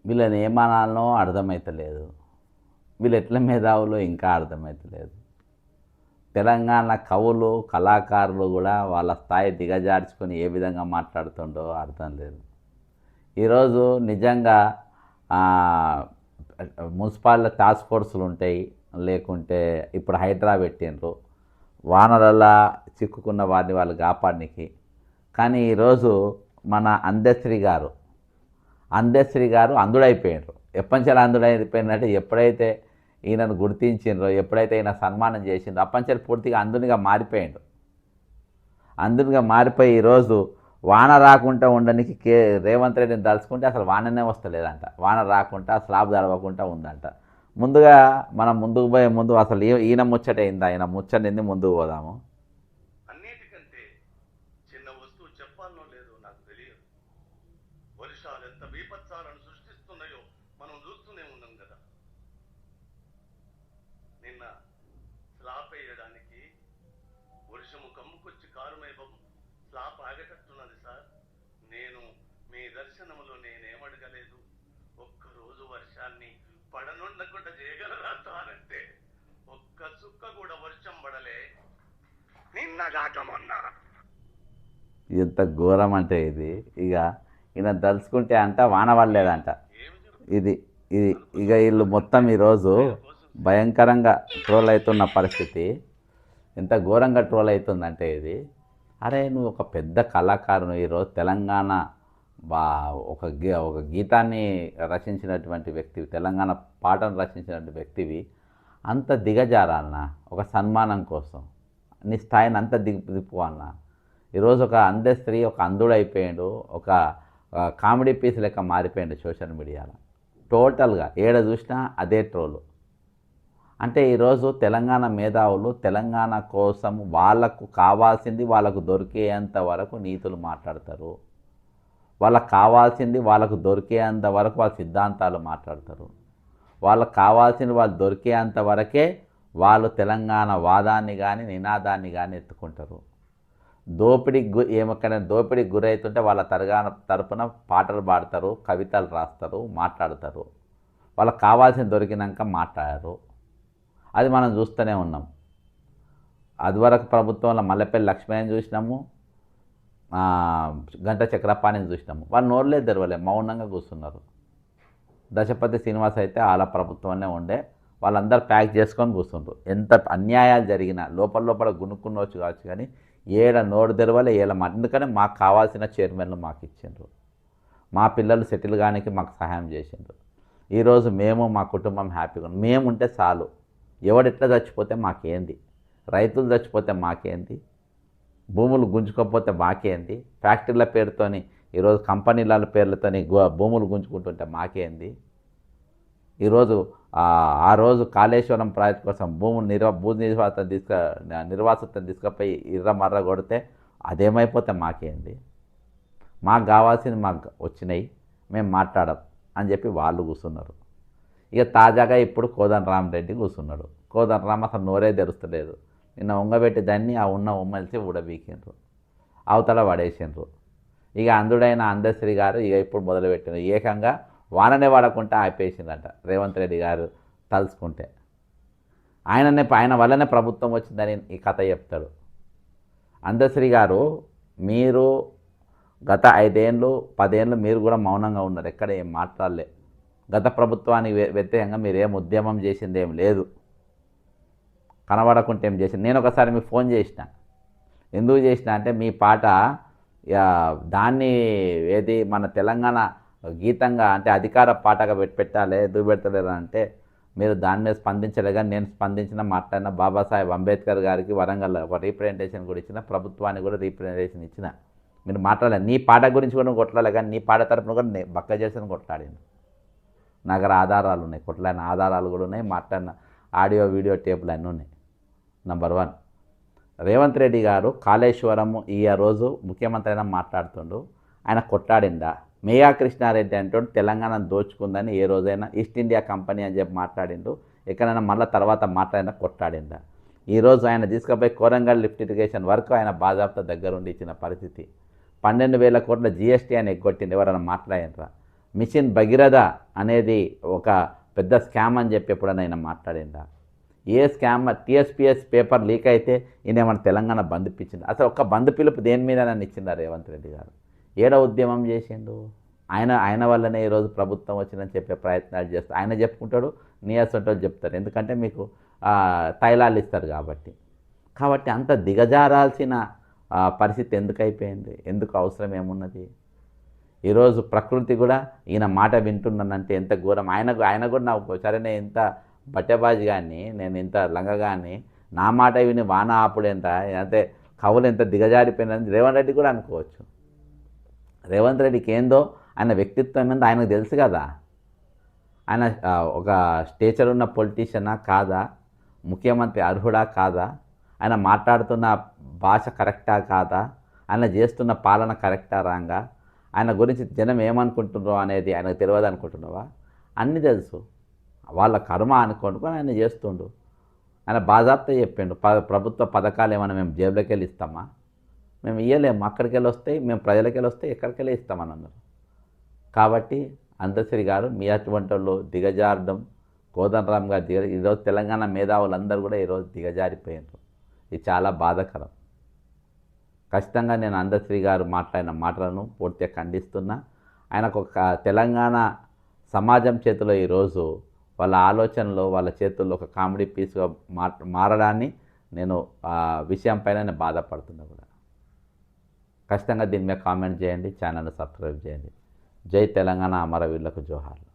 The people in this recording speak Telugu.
వీళ్ళని ఏమనాలనో అర్థమవుతలేదు. వీళ్ళు ఎట్ల మేధావులో ఇంకా అర్థమవుతలేదు. తెలంగాణ కవులు కళాకారులు కూడా వాళ్ళ స్థాయి దిగజార్చుకొని ఏ విధంగా మాట్లాడుతుండో అర్థం లేదు. ఈరోజు నిజంగా మున్సిపాలిటీ టాస్క్ ఫోర్సులు ఉంటాయి, లేకుంటే ఇప్పుడు హైడ్రా పెట్టిండ్రు వానలలా చిక్కుకున్న వారిని వాళ్ళు కాపాడనికి. కానీ ఈరోజు మన అందశ్రీ గారు అందుడైపోయినారు. ఎప్పంచెల అందుడైపోయినట్టే ఎప్పుడైతే ఈయనను గుర్తించిండ్రో, ఎప్పుడైతే ఈయన సన్మానం చేసిండ్రో అప్పంచెల పూర్తిగా అందునిగా మారిపోయిండు. అందునిగా మారిపోయి ఈరోజు వాన రాకుండా ఉండడానికి రేవంత్ రెడ్డిని తలుచుకుంటే అసలు వాననే వస్తలేదంట. వాన రాకుండా స్లాబ్ తడవకుండా ఉందంట. ముందుగా మనం ముందుకు పోయే ముందు అసలు ఈయన ముచ్చట అయిందా, ఆయన ముచ్చటేంది ముందుకు పోదాము. అన్నిటికంటే చిన్న వస్తువు చెప్పాలనో లేదో నాకు తెలియదు. వర్షాలు ఎంత బీభత్సాలను సృష్టిస్తున్నాయో మనం చూస్తూనే ఉన్నాం కదా. నిన్న స్లాబ్ వేయడానికి వర్షము కమ్ముకొచ్చి కారుమేపం స్లాబ్ ఆగేటట్టున్నది సార్. నేను మీ దర్శనములో నేనేమడగలేదు, ఒక్కరోజు వర్షాన్ని పడనుండకుండా చేయగలరా సార్ అంటే ఒక్క చుక్క కూడా వర్షం పడలే నిన్నగాక మొన్న. ఎంత ఘోరం అంటే ఇది. ఇక ఈయన తలుచుకుంటే అంట వాన పడలేదంట. ఇది ఇది ఇక వీళ్ళు మొత్తం ఈరోజు భయంకరంగా ట్రోల్ అవుతున్న పరిస్థితి. ఎంత ఘోరంగా ట్రోల్ అవుతుందంటే ఇది. అరే నువ్వు ఒక పెద్ద కళాకారుని, ఈరోజు తెలంగాణ బా ఒక గీతాన్ని రచించినటువంటి వ్యక్తివి, తెలంగాణ పాటను రచించినటువంటి వ్యక్తివి, అంత దిగజారాలన్నా ఒక సన్మానం కోసం నీ స్థాయిని అంత దిప్పుకోవాలన్నా. ఈరోజు ఒక అందస్త్రీ ఒక అందుడైపోయాడు, ఒక కామెడీ పీస్ లెక్క మారిపోయాడు సోషల్ మీడియాలో. టోటల్గా ఏడ చూసినా అదే ట్రోలు. అంటే ఈరోజు తెలంగాణ మేధావులు తెలంగాణ కోసం వాళ్ళకు కావాల్సింది వాళ్ళకు దొరికేంత వరకు నీతులు మాట్లాడతారు. వాళ్ళకు కావాల్సింది వాళ్ళకు దొరికేంత వరకు వాళ్ళ సిద్ధాంతాలు మాట్లాడతారు. వాళ్ళకు కావాల్సింది వాళ్ళు దొరికేంత వరకే వాళ్ళు తెలంగాణ వాదాన్ని కానీ నినాదాన్ని కానీ ఎత్తుకుంటారు. ఎక్కడైనా దోపిడీకి గురవుతుంటే వాళ్ళ తరపున పాటలు పాడతారు, కవితలు రాస్తారు, మాట్లాడతారు. వాళ్ళకి కావాల్సింది దొరికినాక మాట్లాడారు. అది మనం చూస్తూనే ఉన్నాం. అదివరకు ప్రభుత్వంలో మల్లెపల్లి లక్ష్మయ్యని చూసినాము, గంట చక్రపాణిని చూసినాము. వాళ్ళు నోరులే తెరవలే, మౌనంగా కూర్చున్నారు. దశపతి శ్రీనివాస్ అయితే వాళ్ళ ప్రభుత్వంలో ఉండే, వాళ్ళందరూ ప్యాక్ చేసుకొని కూర్చుంటారు. ఎంత అన్యాయాలు జరిగినా లోపల గునుక్కునవచ్చు కావచ్చు, కానీ ఏడ నోరు తెరవలే, ఎందుకని మాకు కావాల్సిన చైర్మన్లు మాకు ఇచ్చిండ్రు, మా పిల్లలు సెటిల్ కానికి మాకు సహాయం చేసిండ్రు. ఈరోజు మేము మా కుటుంబం హ్యాపీగా ఉన్నాం. మేము ఉంటే చాలు, ఎవడెట్లా చచ్చిపోతే మాకేంది, రైతులు చచ్చిపోతే మాకేంది, భూములు గుంజుకోకపోతే మాకేంది, ఫ్యాక్టరీల పేరుతోని ఈరోజు కంపెనీల పేర్లతోని భూములు గుంజుకుంటుంటే మాకేంది. ఈరోజు ఆ రోజు కాళేశ్వరం ప్రాజెక్ట్ కోసం భూ నిర్వాసితం తీసుకుపోయి ఇర్రమర్ర కొడితే అదేమైపోతే మాకేంది, మాకు కావాల్సింది మాకు వచ్చినాయి, మేము మాట్లాడం అని చెప్పి వాళ్ళు కూర్చున్నారు. ఇక తాజాగా ఇప్పుడు కోదండరామరెడ్డి కూర్చున్నాడు. కోదండరామ్ అసలు నోరే తెరుస్తలేదు. నిన్న ఉంగబెట్టి దాన్ని ఆ ఉన్న ఉమ్మలిసి ఊడబీకిండ్రు, అవతల పడేసిండ్రు. ఇక అందుడైన అందశ్రీ గారు ఇక ఇప్పుడు మొదలుపెట్టిన ఏకంగా వాననే వాడకుండా ఆపేసిందంట రేవంత్ రెడ్డి గారు తలుచుకుంటే. ఆయన వల్లనే ప్రభుత్వం వచ్చిందని ఈ కథ చెప్తాడు. అందశ్రీ గారు, మీరు గత 5 ఏళ్ళు 10 ఏళ్ళు మీరు కూడా మౌనంగా ఉన్నారు, ఎక్కడ ఏం మాట్లాడలే. గత ప్రభుత్వానికి వ్యతిరేకంగా మీరు ఏం ఉద్యమం చేసింది ఏం లేదు, కనబడకుంటే ఏం చేసింది. నేను ఒకసారి మీకు ఫోన్ చేసిన, ఎందుకు చేసిన అంటే మీ పాట దాన్ని ఏది మన తెలంగాణ గీతంగా అంటే అధికార పాటగా పెట్టాలి, ఎందుకు పెడతలేరు అంటే మీరు దాని మీద స్పందించలేగా. నేను స్పందించిన మాట్లాడిన బాబాసాహెబ్ అంబేద్కర్ గారికి వరంగల్ ఒక రీప్రజెంటేషన్ కూడా ఇచ్చిన, ప్రభుత్వానికి కూడా రీప్రజెంటేషన్ ఇచ్చిన. మీరు మాట్లాడలేదు, నీ పాట గురించి కూడా కొట్టలే, కానీ నీ పాట తరపున కూడా బక్క చేసిన కొట్లాడింది. నా దగ్గర ఆధారాలు ఉన్నాయి, కొట్లాడిన ఆధారాలు కూడా ఉన్నాయి, మాట్లాడిన ఆడియో వీడియో టేపులు అన్నీ ఉన్నాయి. నంబర్ 1, రేవంత్ రెడ్డి గారు కాళేశ్వరము ఈ రోజు ముఖ్యమంత్రి అయినా మాట్లాడుతుండు, ఆయన కొట్లాడిందా? మేయా కృష్ణారెడ్డి అంటూ తెలంగాణను దోచుకుందని ఏ రోజైనా ఈస్ట్ ఇండియా కంపెనీ అని చెప్పి మాట్లాడిండు, ఎక్కడైనా మళ్ళీ తర్వాత మాట్లాడినా కొట్లాడిందా? ఈరోజు ఆయన తీసుకుపోయి కోరంగల్ లిఫ్ట్ ఇరిగేషన్ వరకు ఆయన బాజాబ్తా దగ్గరుండి ఇచ్చిన పరిస్థితి. 12,000 కోట్ల జీఎస్టీ అని ఎగ్గొట్టింది, ఎవరైనా మాట్లాడినరా? మిషన్ భగీరథ అనేది ఒక పెద్ద స్కామ్ అని చెప్పి ఎప్పుడైనా ఆయన మాట్లాడిందా? ఏ స్కామ్ టీఎస్పీఎస్ పేపర్ లీక్ అయితే ఈయన మన తెలంగాణ బంద్ పిలిచింది? అసలు ఒక్క బంద్ పిలుపు దేని మీద నన్ను ఇచ్చిందా రేవంత్ రెడ్డి గారు? ఏడ ఉద్యమం చేసిండు? ఆయన వల్లనే ఈరోజు ప్రభుత్వం వచ్చిందని చెప్పే ప్రయత్నాలు చేస్తారు. ఆయన చెప్పుకుంటాడు, నీయసంటోళ్ళు చెప్తారు. ఎందుకంటే మీకు తైలాలు ఇస్తారు కాబట్టి అంత దిగజారాల్సిన పరిస్థితి ఎందుకు అయిపోయింది? ఎందుకు అవసరం ఏమున్నది? ఈరోజు ప్రకృతి కూడా ఈయన మాట వింటున్నానంటే ఎంత ఘోరం. ఆయన కూడా నాకు సరే నేను ఇంత బట్టెబాజి కానీ, నేను ఇంత లంగ కానీ, నా మాట విని వాన ఆపుడేంత అంటే కవులు ఎంత దిగజారిపోయిందని రేవంత్ రెడ్డి కూడా అనుకోవచ్చు. రేవంత్ రెడ్డికి ఏందో ఆయన వ్యక్తిత్వం ఏందో ఆయనకు తెలుసు కదా. ఆయన ఒక స్టేచర్ ఉన్న పొలిటీషియనా కాదా? ముఖ్యమంత్రి అర్హుడా కాదా? ఆయన మాట్లాడుతున్న భాష కరెక్టా కాదా? ఆయన చేస్తున్న పాలన కరెక్టా రాంగా? ఆయన గురించి జనం ఏమనుకుంటున్నారో అనేది ఆయనకు తెలియదు అనుకుంటున్నావా? అన్నీ తెలుసు. వాళ్ళ కర్మ అనుకోనుకొని ఆయన చేస్తుండు. ఆయన బాజాప్తా చెప్పిండు, ప్రభుత్వ పథకాలు ఏమైనా మేము జేబులోకి వెళ్ళి ఇస్తామా? మేము ఇవ్వలేము. అక్కడికి వెళ్ళి వస్తాయి, మేము ప్రజలకి వెళ్ళి వస్తే ఎక్కడికి వెళ్ళి ఇస్తామని అన్నారు. కాబట్టి అందశ్రీ గారు మీ అటువంటి వాళ్ళు దిగజారడం, కోదండరామ్ గారు ఈరోజు తెలంగాణ మేధావులందరూ కూడా ఈరోజు దిగజారిపోయారు. ఇది చాలా బాధాకరం. ఖచ్చితంగా నేను అందశ్రీ గారు మాట్లాడిన మాటలను పూర్తిగా ఖండిస్తున్నా. ఆయనకు ఒక తెలంగాణ సమాజం చేతిలో ఈరోజు వాళ్ళ ఆలోచనలో వాళ్ళ చేతుల్లో ఒక కామెడీ పీస్గా మారడాన్ని నేను విషయం పైన నేను బాధపడుతున్నా కూడా. ఖచ్చితంగా దీని మీద కామెంట్ చేయండి, ఛానల్ని సబ్స్క్రైబ్ చేయండి. జై తెలంగాణ, అమరవీరులకు జోహార్లు.